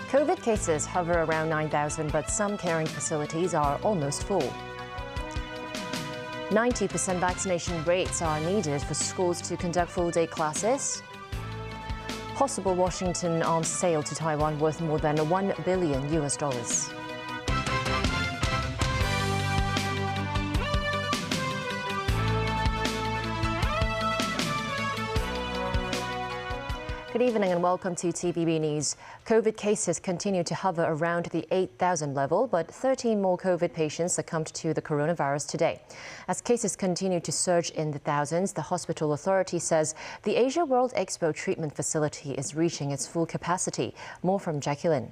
COVID cases hover around 9,000, but some caring facilities are almost full. 90% vaccination rates are needed for schools to conduct full-day classes. Possible Washington arms sale to Taiwan worth more than $1 billion. Good evening and welcome to TVB News. COVID cases continue to hover around the 8,000 level, but 13 more COVID patients succumbed to the coronavirus today. As cases continue to surge in the thousands, the hospital authority says the Asia World Expo treatment facility is reaching its full capacity. More from Jacqueline.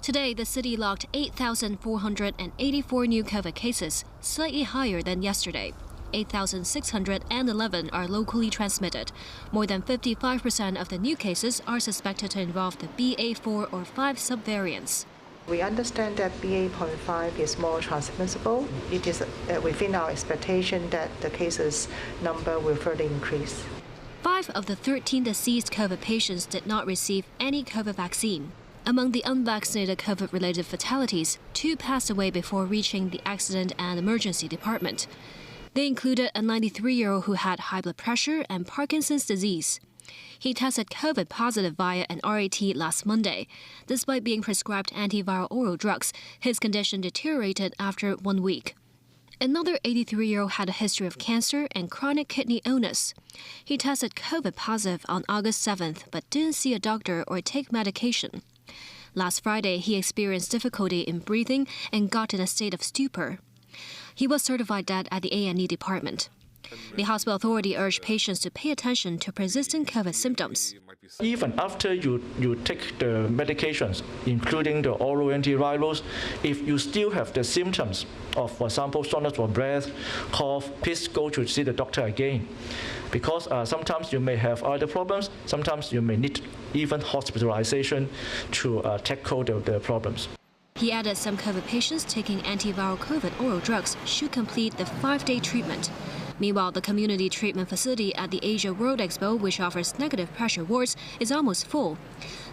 Today, the city logged 8,484 new COVID cases, slightly higher than yesterday. 8,611 are locally transmitted. More than 55% of the new cases are suspected to involve the BA4 or 5 subvariants. We understand that BA.5 is more transmissible. It is within our expectation that the cases number will further increase. 5 of the 13 deceased COVID patients did not receive any COVID vaccine. Among the unvaccinated COVID-related fatalities, 2 passed away before reaching the accident and emergency department. They included a 93-year-old who had high blood pressure and Parkinson's disease. He tested COVID positive via an RAT last Monday. Despite being prescribed antiviral oral drugs, his condition deteriorated after 1 week. Another 83-year-old had a history of cancer and chronic kidney illness. He tested COVID positive on August 7th, but didn't see a doctor or take medication. Last Friday, he experienced difficulty in breathing and got in a state of stupor. He was certified dead at the A&E department. The hospital authority urged patients to pay attention to persistent COVID symptoms. Even after you take the medications, including the oral antivirals, if you still have the symptoms of, for example, shortness of breath, cough, please go to see the doctor again. Because sometimes you may have other problems, sometimes you may need even hospitalization to tackle the problems. He added some COVID patients taking antiviral COVID oral drugs should complete the 5-day treatment. Meanwhile, the community treatment facility at the Asia World Expo, which offers negative pressure wards, is almost full.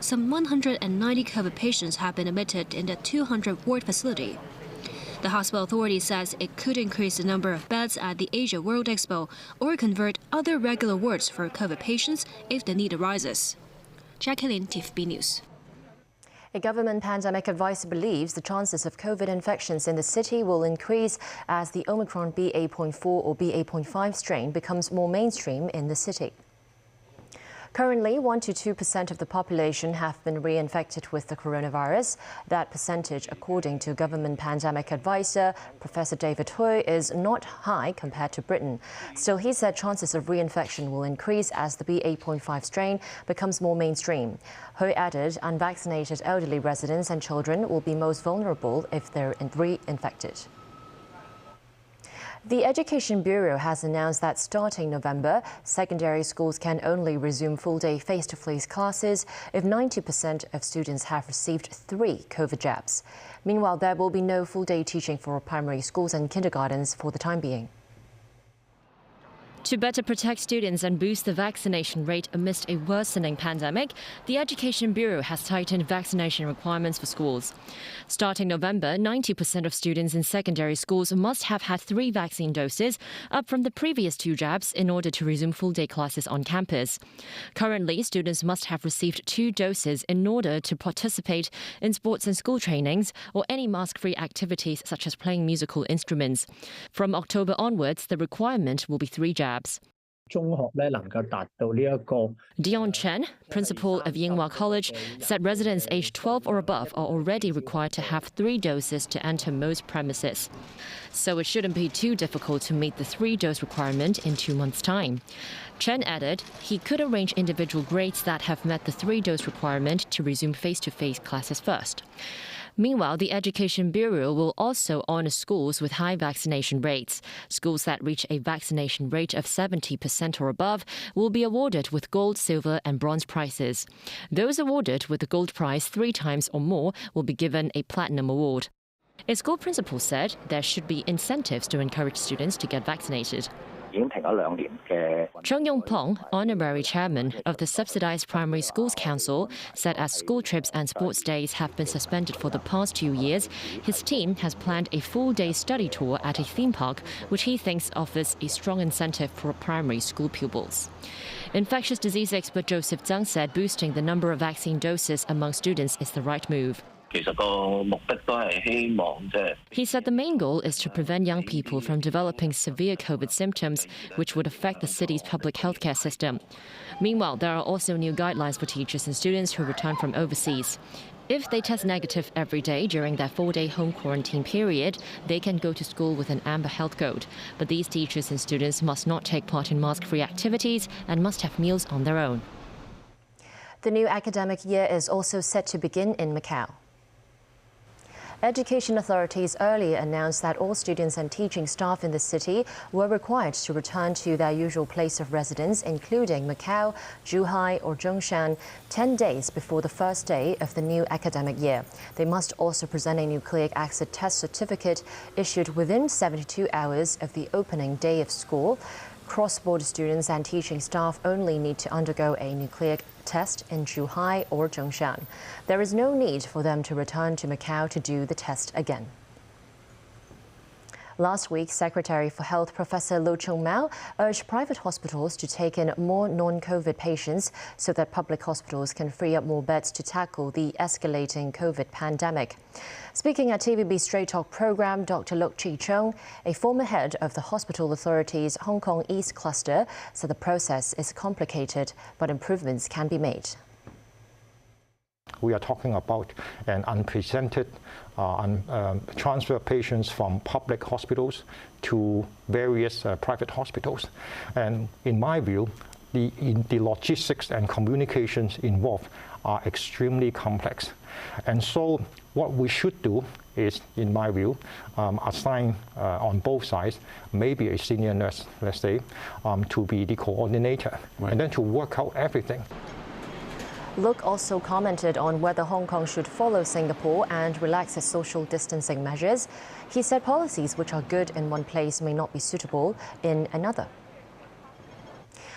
Some 190 COVID patients have been admitted in the 200-ward facility. The hospital authority says it could increase the number of beds at the Asia World Expo or convert other regular wards for COVID patients if the need arises. Jacqueline, TVB News. A government pandemic advisor believes the chances of COVID infections in the city will increase as the Omicron BA.4 or BA.5 strain becomes more mainstream in the city. Currently, 1 to 2% of the population have been reinfected with the coronavirus. That percentage, according to government pandemic advisor Professor David Hui, is not high compared to Britain. Still, he said chances of reinfection will increase as the BA.5 strain becomes more mainstream. Hui added unvaccinated elderly residents and children will be most vulnerable if they're reinfected. The Education Bureau has announced that starting November, secondary schools can only resume full-day face-to-face classes if 90% of students have received 3 COVID jabs. Meanwhile, there will be no full-day teaching for primary schools and kindergartens for the time being. To better protect students and boost the vaccination rate amidst a worsening pandemic, the Education Bureau has tightened vaccination requirements for schools. Starting November, 90% of students in secondary schools must have had 3 vaccine doses, up from the previous 2 jabs, in order to resume full-day classes on campus. Currently, students must have received 2 doses in order to participate in sports and school trainings or any mask-free activities such as playing musical instruments. From October onwards, the requirement will be 3 jabs. Dion Chen, principal of Yinghua College, said residents aged 12 or above are already required to have 3 doses to enter most premises. So it shouldn't be too difficult to meet the 3-dose requirement in 2 months' time. Chen added he could arrange individual grades that have met the 3-dose requirement to resume face-to-face classes first. Meanwhile, the Education Bureau will also honor schools with high vaccination rates. Schools that reach a vaccination rate of 70% or above will be awarded with gold, silver and bronze prizes. Those awarded with the gold prize 3 times or more will be given a platinum award. A school principal said there should be incentives to encourage students to get vaccinated. Chung Yong-pong, honorary chairman of the Subsidized Primary Schools Council, said as school trips and sports days have been suspended for the past 2 years, his team has planned a full-day study tour at a theme park, which he thinks offers a strong incentive for primary school pupils. Infectious disease expert Joseph Zhang said boosting the number of vaccine doses among students is the right move. He said the main goal is to prevent young people from developing severe COVID symptoms, which would affect the city's public healthcare system. Meanwhile, there are also new guidelines for teachers and students who return from overseas. If they test negative every day during their 4-day home quarantine period, they can go to school with an amber health code. But these teachers and students must not take part in mask-free activities and must have meals on their own. The new academic year is also set to begin in Macau. Education authorities earlier announced that all students and teaching staff in the city were required to return to their usual place of residence, including Macau, Zhuhai or Zhongshan, 10 days before the first day of the new academic year. They must also present a nucleic acid test certificate issued within 72 hours of the opening day of school. Cross-border students and teaching staff only need to undergo a nucleic test in Zhuhai or Zhongshan. There is no need for them to return to Macau to do the test again. Last week, Secretary for Health Professor Lo Chung-mao urged private hospitals to take in more non-COVID patients so that public hospitals can free up more beds to tackle the escalating COVID pandemic. Speaking at TVB Straight Talk program, Dr. Luk Chi-chung, a former head of the Hospital Authority's Hong Kong East Cluster, said the process is complicated, but improvements can be made. We are talking about an unprecedented transfer of patients from public hospitals to various private hospitals. And in my view, the logistics and communications involved are extremely complex. And so what we should do is, in my view, assign on both sides maybe a senior nurse, let's say, to be the coordinator, right, and then to work out everything. Luk also commented on whether Hong Kong should follow Singapore and relax its social distancing measures. He said policies which are good in one place may not be suitable in another.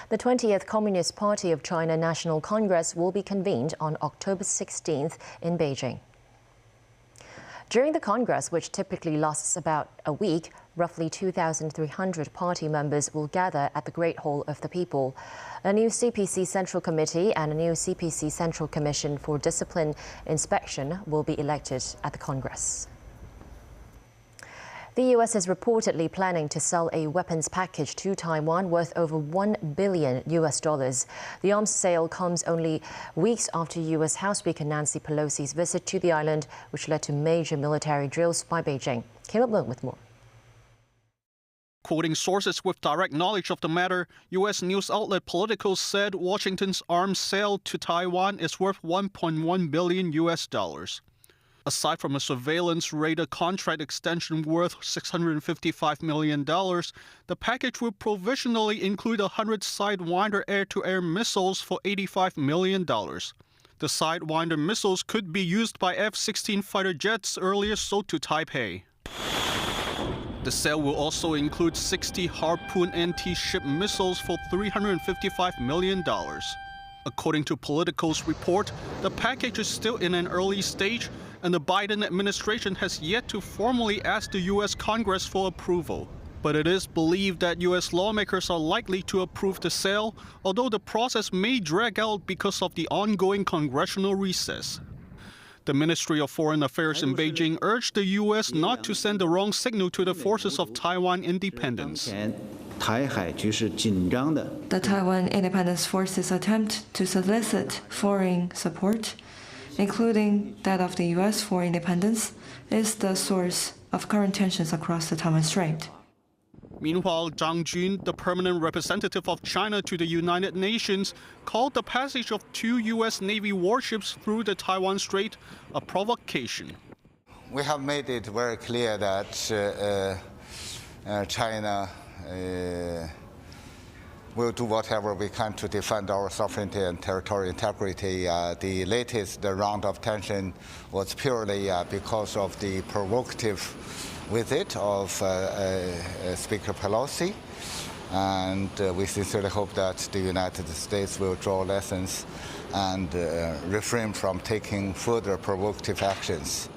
The 20th Communist Party of China National Congress will be convened on October 16th in Beijing. During the Congress, which typically lasts about a week, roughly 2,300 party members will gather at the Great Hall of the People. A new CPC Central Committee and a new CPC Central Commission for Discipline Inspection will be elected at the Congress. The US is reportedly planning to sell a weapons package to Taiwan worth over $1 billion. The arms sale comes only weeks after US House Speaker Nancy Pelosi's visit to the island, which led to major military drills by Beijing. Caleb Leung with more. Quoting sources with direct knowledge of the matter, U.S. news outlet Politico said Washington's arms sale to Taiwan is worth $1.1 billion. Aside from a surveillance radar contract extension worth $655 million, the package will provisionally include 100 Sidewinder air-to-air missiles for $85 million. The Sidewinder missiles could be used by F-16 fighter jets earlier sold to Taipei. The sale will also include 60 Harpoon anti-ship missiles for $355 million. According to Politico's report, the package is still in an early stage, and the Biden administration has yet to formally ask the U.S. Congress for approval. But it is believed that U.S. lawmakers are likely to approve the sale, although the process may drag out because of the ongoing congressional recess. The Ministry of Foreign Affairs in Beijing urged the U.S. not to send the wrong signal to the forces of Taiwan independence. The Taiwan Independence Forces attempt to solicit foreign support, including that of the U.S. for independence, is the source of current tensions across the Taiwan Strait. Meanwhile, Zhang Jun, the permanent representative of China to the United Nations, called the passage of 2 U.S. Navy warships through the Taiwan Strait a provocation. We have made it very clear that China will do whatever we can to defend our sovereignty and territorial integrity. The latest round of tension was purely because of the provocative visit of Speaker Pelosi. And we sincerely hope that the United States will draw lessons and refrain from taking further provocative actions.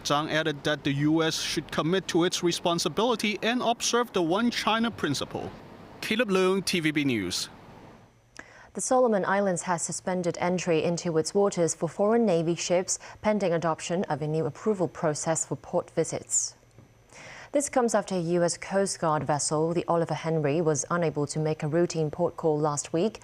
Zhang added that the U.S. should commit to its responsibility and observe the One China principle. Caleb Leung, TVB News. The Solomon Islands has suspended entry into its waters for foreign Navy ships pending adoption of a new approval process for port visits. This comes after a U.S. Coast Guard vessel, the Oliver Henry, was unable to make a routine port call last week.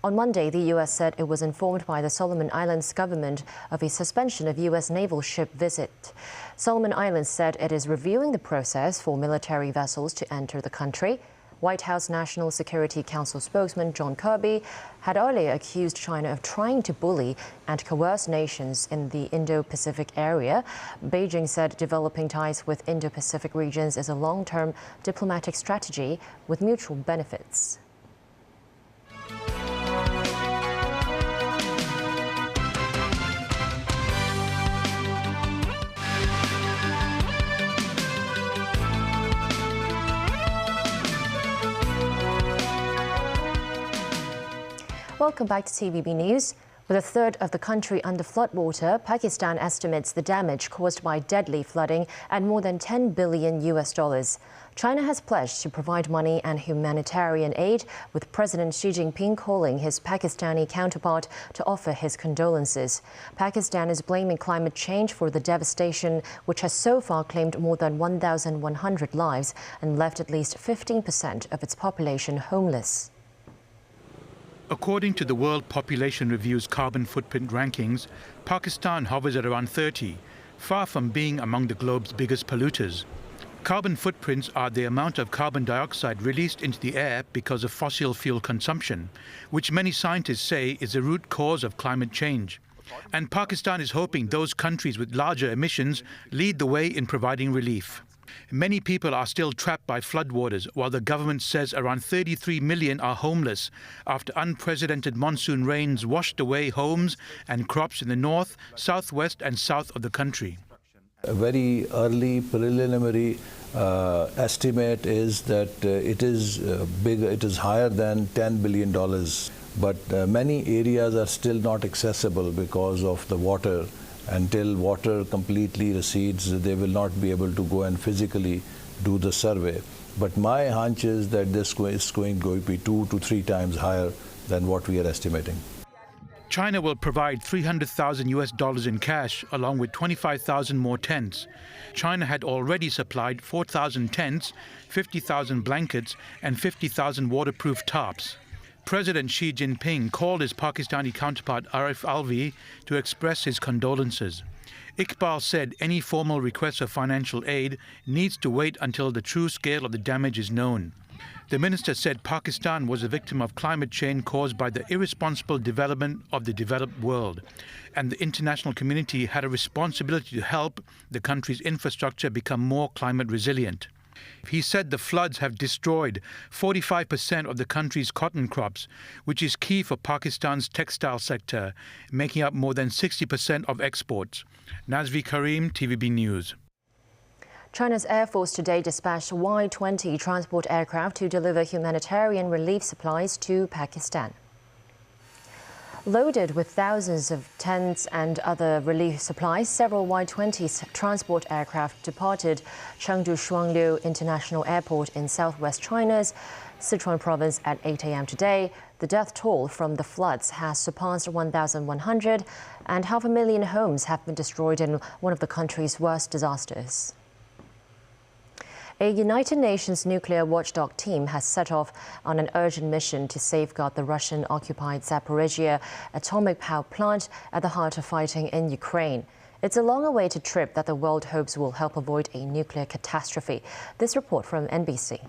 On Monday, the U.S. said it was informed by the Solomon Islands government of a suspension of U.S. naval ship visit. Solomon Islands said it is reviewing the process for military vessels to enter the country. White House National Security Council spokesman John Kirby had earlier accused China of trying to bully and coerce nations in the Indo-Pacific area. Beijing said developing ties with Indo-Pacific regions is a long-term diplomatic strategy with mutual benefits. Welcome back to TVB News. With a third of the country under floodwater, Pakistan estimates the damage caused by deadly flooding at more than $10 billion. China has pledged to provide money and humanitarian aid, with President Xi Jinping calling his Pakistani counterpart to offer his condolences. Pakistan is blaming climate change for the devastation, which has so far claimed more than 1,100 lives and left at least 15% of its population homeless. According to the World Population Review's carbon footprint rankings, Pakistan hovers at around 30, far from being among the globe's biggest polluters. Carbon footprints are the amount of carbon dioxide released into the air because of fossil fuel consumption, which many scientists say is the root cause of climate change. And Pakistan is hoping those countries with larger emissions lead the way in providing relief. Many people are still trapped by floodwaters, while the government says around 33 million are homeless after unprecedented monsoon rains washed away homes and crops in the north, southwest and south of the country. A very early preliminary estimate is that it is big. It is higher than $10 billion, but many areas are still not accessible because of the water. Until water completely recedes, they will not be able to go and physically do the survey. But my hunch is that this is going to be 2 to 3 times higher than what we are estimating. China will provide $300,000 in cash, along with 25,000 more tents. China had already supplied 4,000 tents, 50,000 blankets, and 50,000 waterproof tarps. President Xi Jinping called his Pakistani counterpart Arif Alvi to express his condolences. Iqbal said any formal request for financial aid needs to wait until the true scale of the damage is known. The minister said Pakistan was a victim of climate change caused by the irresponsible development of the developed world, and the international community had a responsibility to help the country's infrastructure become more climate resilient. He said the floods have destroyed 45% of the country's cotton crops, which is key for Pakistan's textile sector, making up more than 60% of exports. Nazvi Karim, TVB News. China's Air Force today dispatched Y-20 transport aircraft to deliver humanitarian relief supplies to Pakistan. Loaded with thousands of tents and other relief supplies, several Y-20 transport aircraft departed Chengdu Shuangliu International Airport in southwest China's Sichuan province at 8 a.m. today. The death toll from the floods has surpassed 1,100, and 500,000 homes have been destroyed in one of the country's worst disasters. A United Nations nuclear watchdog team has set off on an urgent mission to safeguard the Russian-occupied Zaporizhia atomic power plant at the heart of fighting in Ukraine. It's a long-awaited trip that the world hopes will help avoid a nuclear catastrophe. This report from NBC.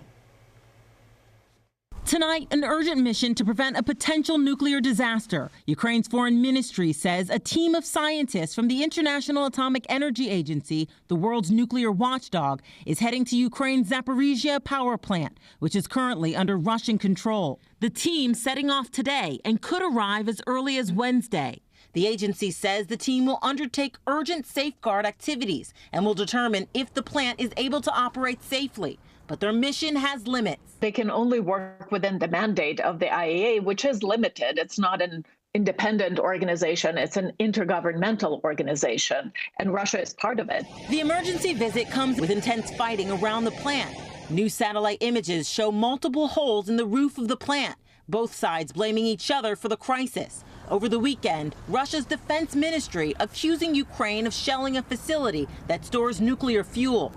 Tonight, an urgent mission to prevent a potential nuclear disaster. Ukraine's foreign ministry says a team of scientists from the International Atomic Energy Agency, the world's nuclear watchdog, is heading to Ukraine's Zaporizhia power plant, which is currently under Russian control. The team setting off today and could arrive as early as Wednesday. The agency says the team will undertake urgent safeguard activities and will determine if the plant is able to operate safely. But their mission has limits. They can only work within the mandate of the IAEA, which is limited. It's not an independent organization, it's an intergovernmental organization, and Russia is part of it. The emergency visit comes with intense fighting around the plant. New satellite images show multiple holes in the roof of the plant, both sides blaming each other for the crisis. Over the weekend, Russia's defense ministry accusing Ukraine of shelling a facility that stores nuclear fuel.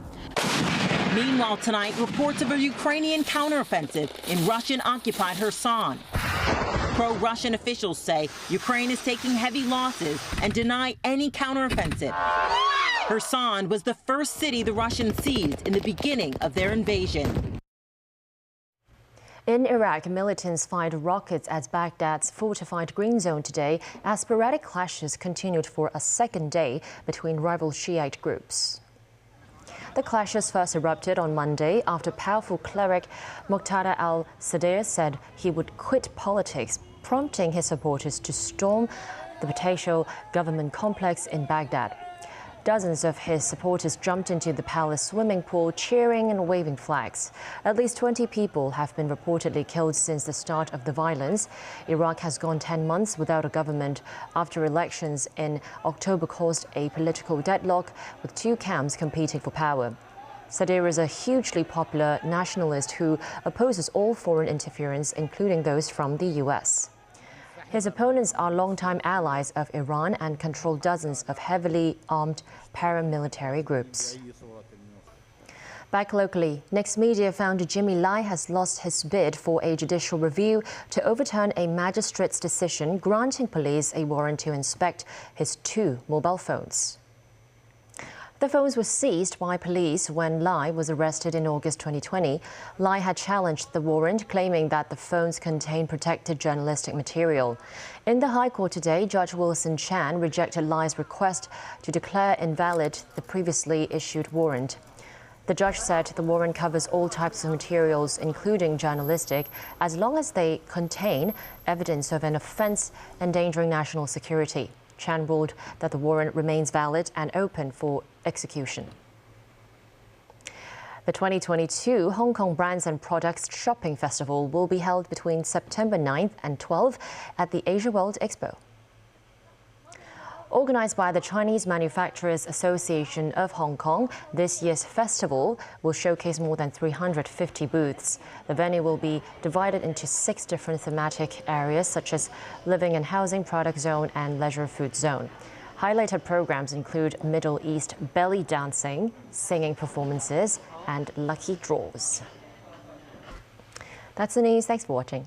Meanwhile, tonight, reports of a Ukrainian counteroffensive in Russian-occupied Kherson. Pro-Russian officials say Ukraine is taking heavy losses and deny any counteroffensive. Kherson was the first city the Russians seized in the beginning of their invasion. In Iraq, militants fired rockets at Baghdad's fortified green zone today as sporadic clashes continued for a second day between rival Shiite groups. The clashes first erupted on Monday after powerful cleric Muqtada al-Sadr said he would quit politics, prompting his supporters to storm the palatial government complex in Baghdad. Dozens of his supporters jumped into the palace swimming pool, cheering and waving flags. At least 20 people have been reportedly killed since the start of the violence. Iraq has gone 10 months without a government after elections in October caused a political deadlock with two camps competing for power. Sadr is a hugely popular nationalist who opposes all foreign interference, including those from the US. His opponents are longtime allies of Iran and control dozens of heavily armed paramilitary groups. Back locally, Next Media founder Jimmy Lai has lost his bid for a judicial review to overturn a magistrate's decision granting police a warrant to inspect his 2 mobile phones. The phones were seized by police when Lai was arrested in August 2020. Lai had challenged the warrant, claiming that the phones contained protected journalistic material. In the High Court today, Judge Wilson Chan rejected Lai's request to declare invalid the previously issued warrant. The judge said the warrant covers all types of materials, including journalistic, as long as they contain evidence of an offence endangering national security. Chan ruled that the warrant remains valid and open for execution. The 2022 Hong Kong Brands and Products Shopping Festival will be held between September 9th and 12th at the Asia World Expo. Organized by the Chinese Manufacturers Association of Hong Kong, this year's festival will showcase more than 350 booths. The venue will be divided into 6 different thematic areas, such as living and housing product zone and leisure food zone. Highlighted programs include Middle East belly dancing, singing performances, and lucky draws. That's the news. Thanks for watching.